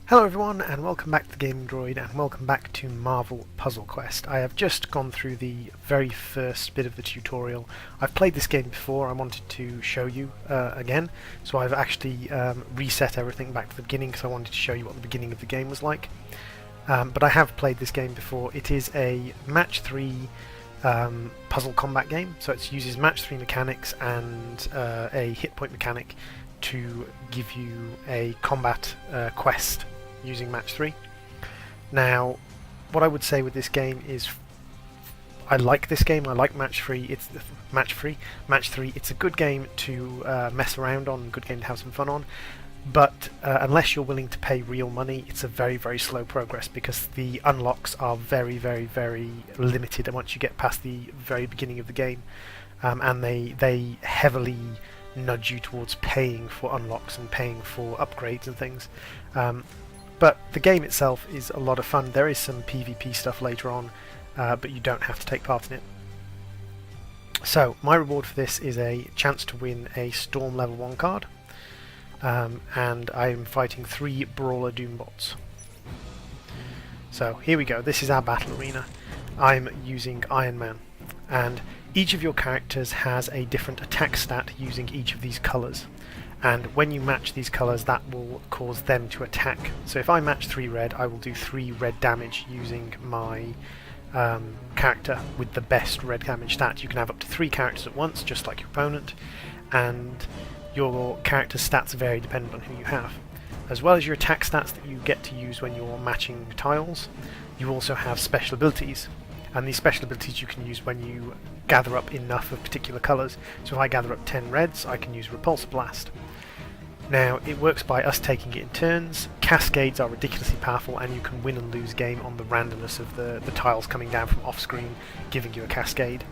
Hello everyone and welcome back to Gaming Droid and welcome back to Marvel Puzzle Quest. I have just gone through the very first bit of the tutorial. I've played this game before, I wanted to show you again, so I've actually reset everything back to the beginning because I wanted to show you what the beginning of the game was like. But I have played this game before. It is a match 3 puzzle combat game, so it uses match 3 mechanics and a hit point mechanic to give you a combat quest using match 3. Now, what I would say with this game is I like this game. I like match 3. It's match 3. It's a good game to mess around on, a good game to have some fun on. But unless you're willing to pay real money, it's a very, very slow progress because the unlocks are very, very, very limited once you get past the very beginning of the game, and they heavily nudge you towards paying for unlocks and paying for upgrades and things. But the game itself is a lot of fun. There is some PvP stuff later on, but you don't have to take part in it. So my reward for this is a chance to win a Storm level 1 card, and I am fighting 3 Brawler Doombots. So here we go, this is our battle arena. I'm using Iron Man, and each of your characters has a different attack stat using each of these colours, and when you match these colours that will cause them to attack. So if I match 3 red, I will do 3 red damage using my character with the best red damage stat. You can have up to 3 characters at once, just like your opponent, and your character's stats vary depending on who you have. As well as your attack stats that you get to use when you're matching tiles, you also have special abilities. And these special abilities you can use when you gather up enough of particular colours. So if I gather up 10 reds, I can use Repulsor Blast. Now, it works by us taking it in turns. Cascades are ridiculously powerful, and you can win and lose game on the randomness of the tiles coming down from off-screen, giving you a cascade.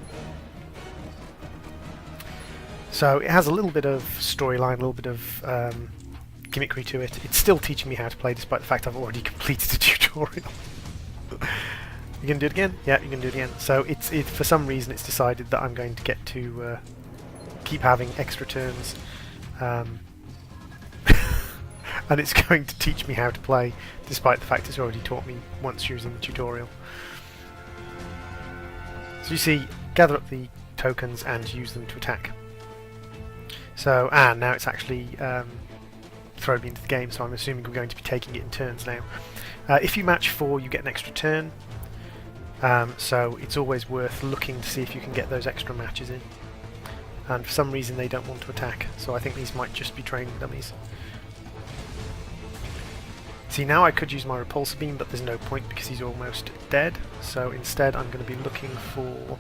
So it has a little bit of storyline, a little bit of gimmickry to it. It's still teaching me how to play, despite the fact I've already completed the tutorial. You gonna do it again? Yeah, you can do it again. So for some reason it's decided that I'm going to get to keep having extra turns, and it's going to teach me how to play, despite the fact it's already taught me once using the tutorial. So you see, gather up the tokens and use them to attack. So, and now it's actually thrown me into the game, so I'm assuming we're going to be taking it in turns now. If you match 4, you get an extra turn. So it's always worth looking to see if you can get those extra matches in. And for some reason they don't want to attack, so I think these might just be training dummies. See, now I could use my Repulsor Beam, but there's no point because he's almost dead. So instead I'm going to be looking for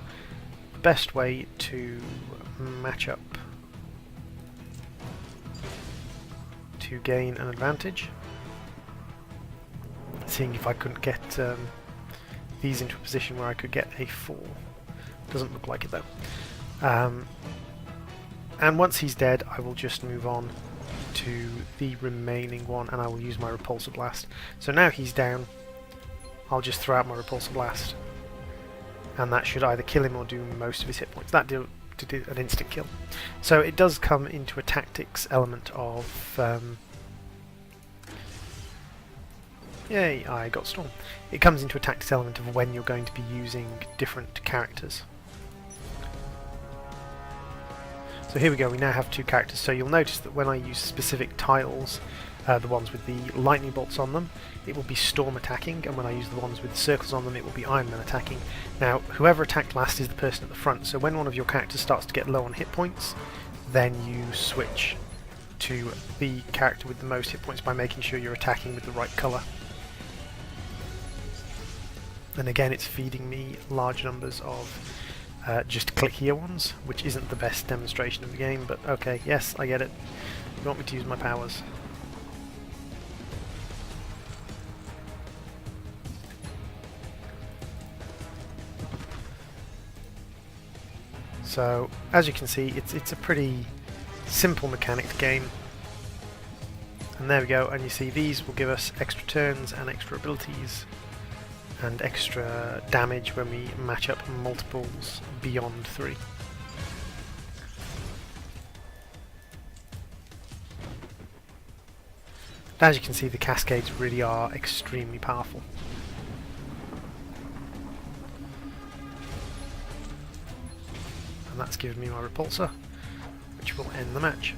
the best way to match up to gain an advantage. Seeing if I couldn't get these into a position where I could get a 4. Doesn't look like it though. And once he's dead, I will just move on to the remaining one, and I will use my Repulsor Blast. So now he's down, I'll just throw out my Repulsor Blast, and that should either kill him or do most of his hit points. That did an instant kill. So it does come into a tactics element of yay, I got Storm. It comes into a tactics element of when you're going to be using different characters. So here we go, we now have 2 characters, so you'll notice that when I use specific tiles, the ones with the lightning bolts on them, it will be Storm attacking, and when I use the ones with the circles on them, it will be Iron Man attacking. Now, whoever attacked last is the person at the front, so when one of your characters starts to get low on hit points, then you switch to the character with the most hit points by making sure you're attacking with the right colour. And again, it's feeding me large numbers of just clickier ones, which isn't the best demonstration of the game, but okay, yes, I get it. You want me to use my powers. So, as you can see, it's a pretty simple mechanic game. And there we go, and you see these will give us extra turns and extra abilities and extra damage when we match up multiples beyond 3. And as you can see, the cascades really are extremely powerful. And that's given me my repulsor, which will end the match.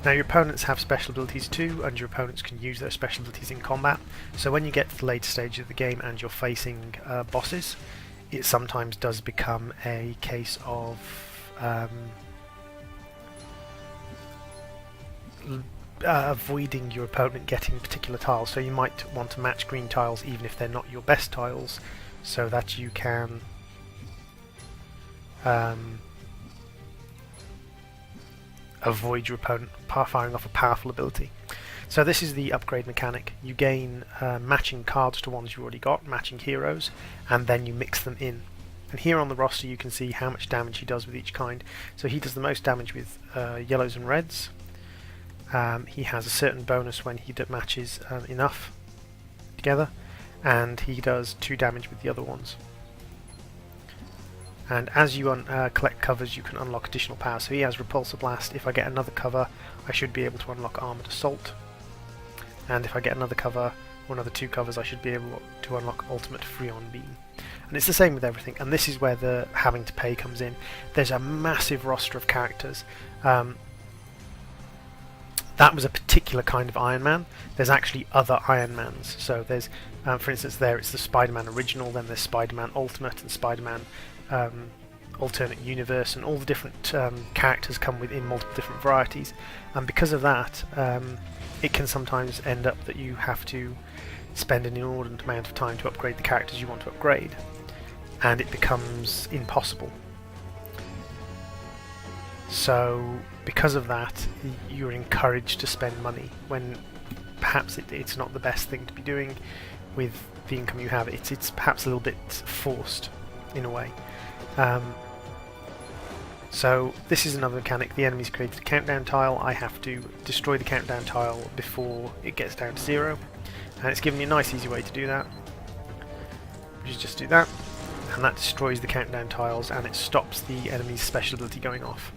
Now your opponents have special abilities too, and your opponents can use those special abilities in combat. So when you get to the later stage of the game and you're facing bosses, it sometimes does become a case of avoiding your opponent getting particular tiles. So you might want to match green tiles even if they're not your best tiles, so that you can avoid your opponent firing off a powerful ability. So this is the upgrade mechanic. You gain matching cards to ones you already got, matching heroes, and then you mix them in. And here on the roster you can see how much damage he does with each kind. So he does the most damage with yellows and reds. He has a certain bonus when he matches enough together, and he does 2 damage with the other ones. And as you collect covers, you can unlock additional power. So he has Repulsor Blast. If I get another cover, I should be able to unlock Armored Assault. And if I get another cover, or another 2 covers, I should be able to unlock Ultimate Freon Beam. And it's the same with everything, and this is where the having to pay comes in. There's a massive roster of characters. That was a particular kind of Iron Man. There's actually other Iron Mans. So there's, for instance, it's the Spider-Man original, then there's Spider-Man Ultimate and Spider-Man Alternate Universe, and all the different characters come within multiple different varieties. And because of that, it can sometimes end up that you have to spend an inordinate amount of time to upgrade the characters you want to upgrade, and it becomes impossible. So because of that, you're encouraged to spend money when perhaps it's not the best thing to be doing with the income you have. It's perhaps a little bit forced in a way. So this is another mechanic. The enemy's created a countdown tile. I have to destroy the countdown tile before it gets down to 0, and it's given me a nice easy way to do that, which is just do that, and that destroys the countdown tiles and it stops the enemy's special ability going off.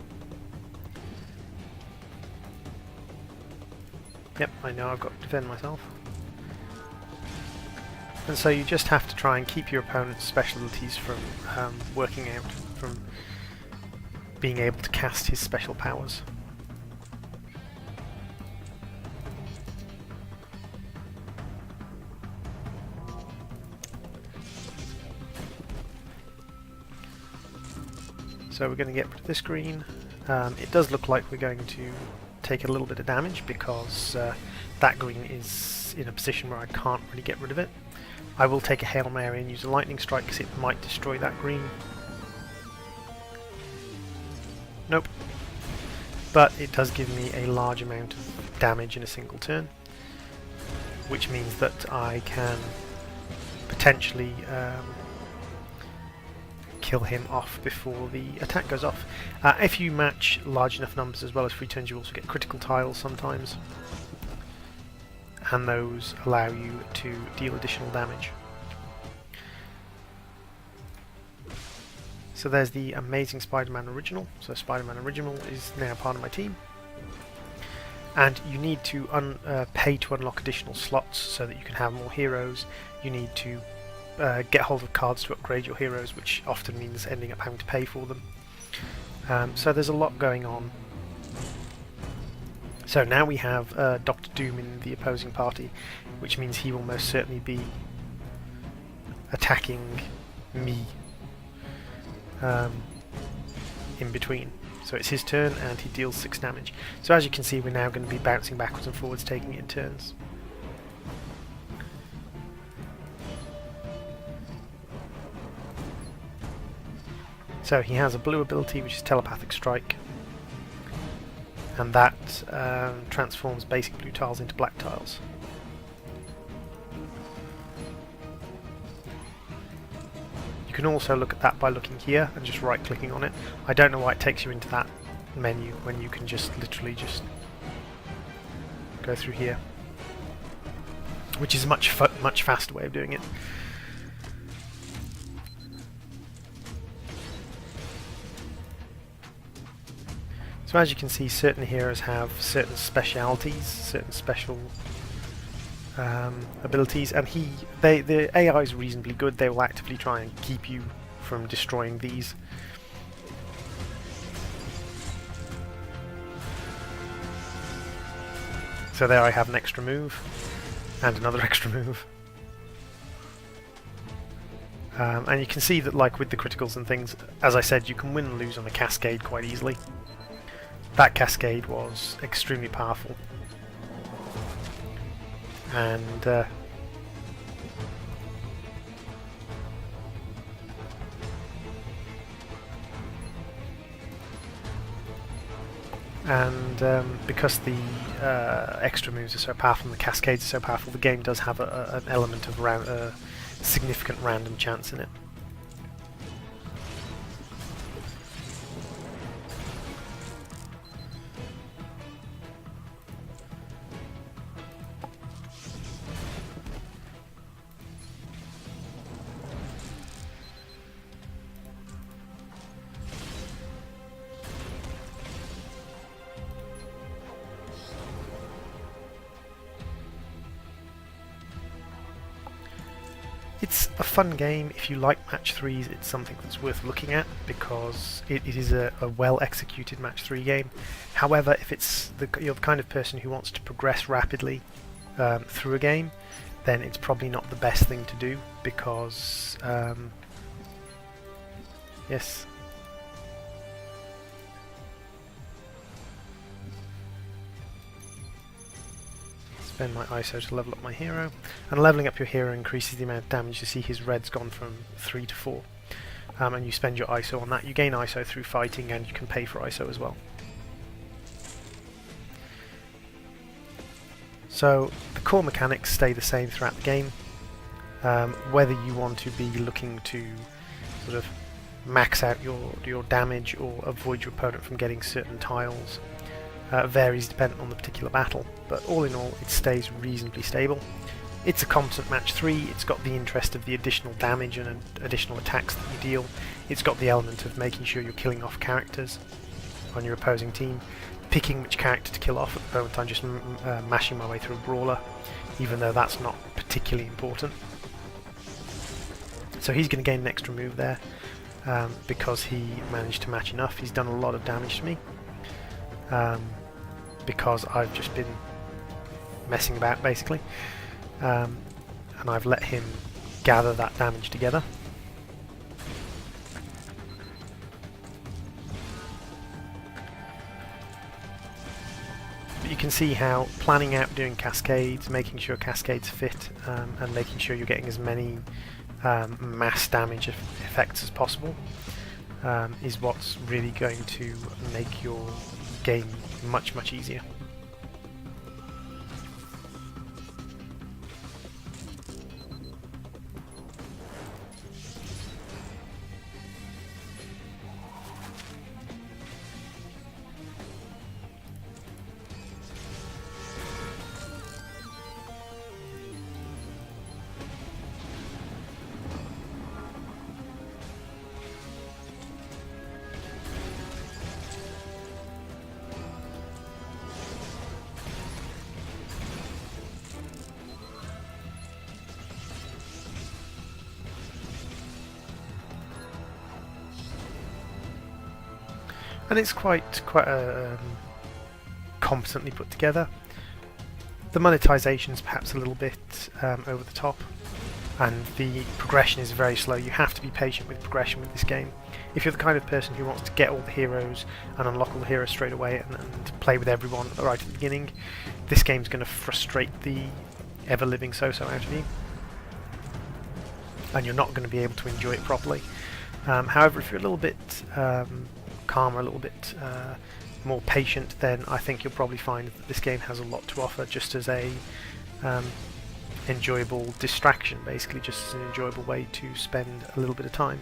Yep, I know I've got to defend myself. And so you just have to try and keep your opponent's special abilities from working out, from being able to cast his special powers. So we're going to get rid of this green. It does look like we're going to take a little bit of damage because that green is in a position where I can't really get rid of it. I will take a Hail Mary and use a Lightning Strike because it might destroy that green. Nope. But it does give me a large amount of damage in a single turn, which means that I can potentially kill him off before the attack goes off. If you match large enough numbers as well as free turns, you also get critical tiles sometimes, and those allow you to deal additional damage. So there's the Amazing Spider-Man Original. So Spider-Man Original is now part of my team, and you need to pay to unlock additional slots so that you can have more heroes. You need to get hold of cards to upgrade your heroes, which often means ending up having to pay for them. So there's a lot going on. So now we have Dr. Doom in the opposing party, which means he will most certainly be attacking me in between. So it's his turn and he deals 6 damage. So as you can see, we're now going to be bouncing backwards and forwards, taking it in turns. So he has a blue ability, which is Telepathic Strike, and that transforms basic blue tiles into black tiles. You can also look at that by looking here and just right clicking on it. I don't know why it takes you into that menu when you can just literally just go through here, which is a much faster way of doing it. So as you can see, certain heroes have certain specialities, certain special abilities, and the AI is reasonably good. They will actively try and keep you from destroying these. So there I have an extra move, and another extra move. And you can see that, like with the criticals and things, as I said, you can win and lose on a cascade quite easily. That cascade was extremely powerful. And because the extra moves are so powerful and the cascades are so powerful, the game does have an element of significant random chance in it. It's a fun game. If you like match 3s, it's something that's worth looking at because it is a well executed match 3 game. However, if you're the kind of person who wants to progress rapidly through a game, then it's probably not the best thing to do because yes. Spend my ISO to level up my hero, and leveling up your hero increases the amount of damage. You see his red's gone from 3 to 4, and you spend your ISO on that. You gain ISO through fighting, and you can pay for ISO as well. So the core mechanics stay the same throughout the game. Whether you want to be looking to sort of max out your damage or avoid your opponent from getting certain tiles varies depending on the particular battle, but all in all it stays reasonably stable. It's a competent match 3, it's got the interest of the additional damage and additional attacks that you deal, it's got the element of making sure you're killing off characters on your opposing team, picking which character to kill off. At the moment I'm just mashing my way through a brawler, even though that's not particularly important. So he's going to gain an extra move there because he managed to match enough. He's done a lot of damage to me. Because I've just been messing about basically, and I've let him gather that damage together. But you can see how planning out doing cascades, making sure cascades fit, and making sure you're getting as many mass damage effects as possible is what's really going to make your game much easier. And it's quite competently put together. The monetization is perhaps a little bit over the top, and the progression is very slow. You have to be patient with progression with this game. If you're the kind of person who wants to get all the heroes and unlock all the heroes straight away and play with everyone right at the beginning, this game's going to frustrate the ever-living so-so out of you, and you're not going to be able to enjoy it properly. However, if you're a little bit calmer, a little bit more patient, then I think you'll probably find that this game has a lot to offer just as a enjoyable distraction, basically just as an enjoyable way to spend a little bit of time.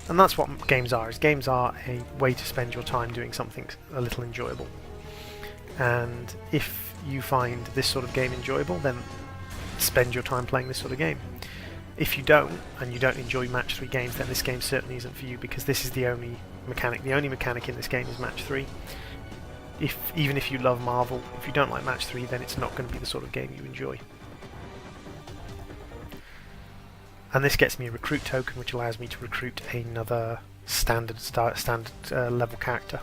And that's what games are, is games are a way to spend your time doing something a little enjoyable. And if you find this sort of game enjoyable, then spend your time playing this sort of game. If you don't, and you don't enjoy match 3 games, then this game certainly isn't for you, because this is the only mechanic. The only mechanic in this game is match 3. Even if you love Marvel, if you don't like match 3, then it's not going to be the sort of game you enjoy. And this gets me a recruit token, which allows me to recruit another standard level character.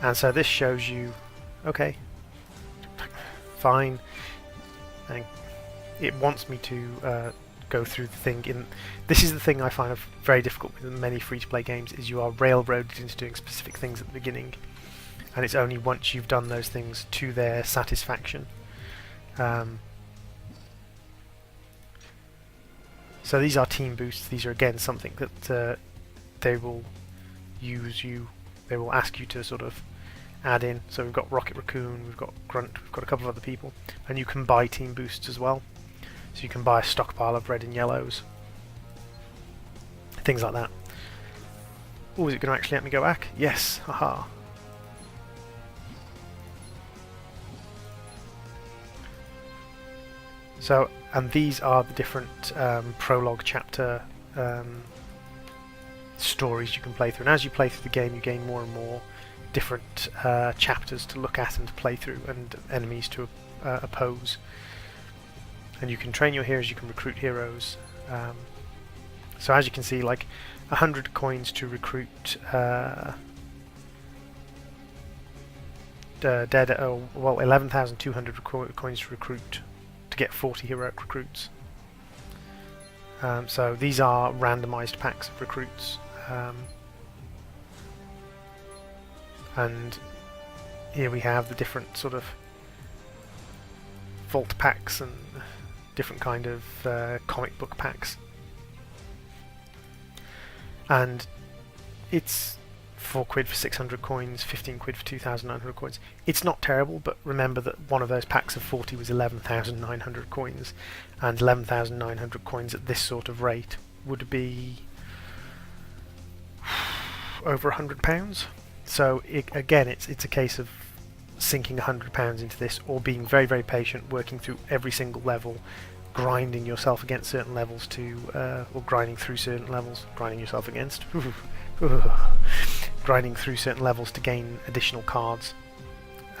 And so this shows you, okay, fine, and it wants me to go through the thing. This is the thing I find very difficult with many free-to-play games, is you are railroaded into doing specific things at the beginning, and it's only once you've done those things to their satisfaction. So these are team boosts. These are again something that they will they will ask you to sort of add in. So we've got Rocket Raccoon, we've got Grunt, we've got a couple of other people, and you can buy team boosts as well. So you can buy a stockpile of red and yellows, things like that. Oh, is it going to actually let me go back? Yes, haha. So, and these are the different prologue chapter stories you can play through. And as you play through the game, you gain more and more different chapters to look at and to play through, and enemies to oppose. And you can train your heroes, you can recruit heroes. So as you can see, like 100 coins to recruit well, 11,200 coins to recruit to get 40 heroic recruits. So these are randomized packs of recruits. And here we have the different sort of vault packs and different kind of comic book packs. And it's 4 quid for 600 coins, 15 quid for 2,900 coins. It's not terrible, but remember that one of those packs of 40 was 11,900 coins, and 11,900 coins at this sort of rate would be over £100. So again, it's a case of sinking £100 into this, or being very, very patient, working through every single level, grinding yourself against certain levels or grinding through certain levels, grinding yourself against, grinding through certain levels to gain additional cards,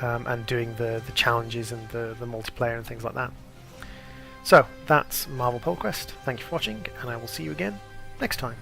and doing the challenges and the multiplayer and things like that. So that's Marvel Puzzle Quest. Thank you for watching, and I will see you again next time.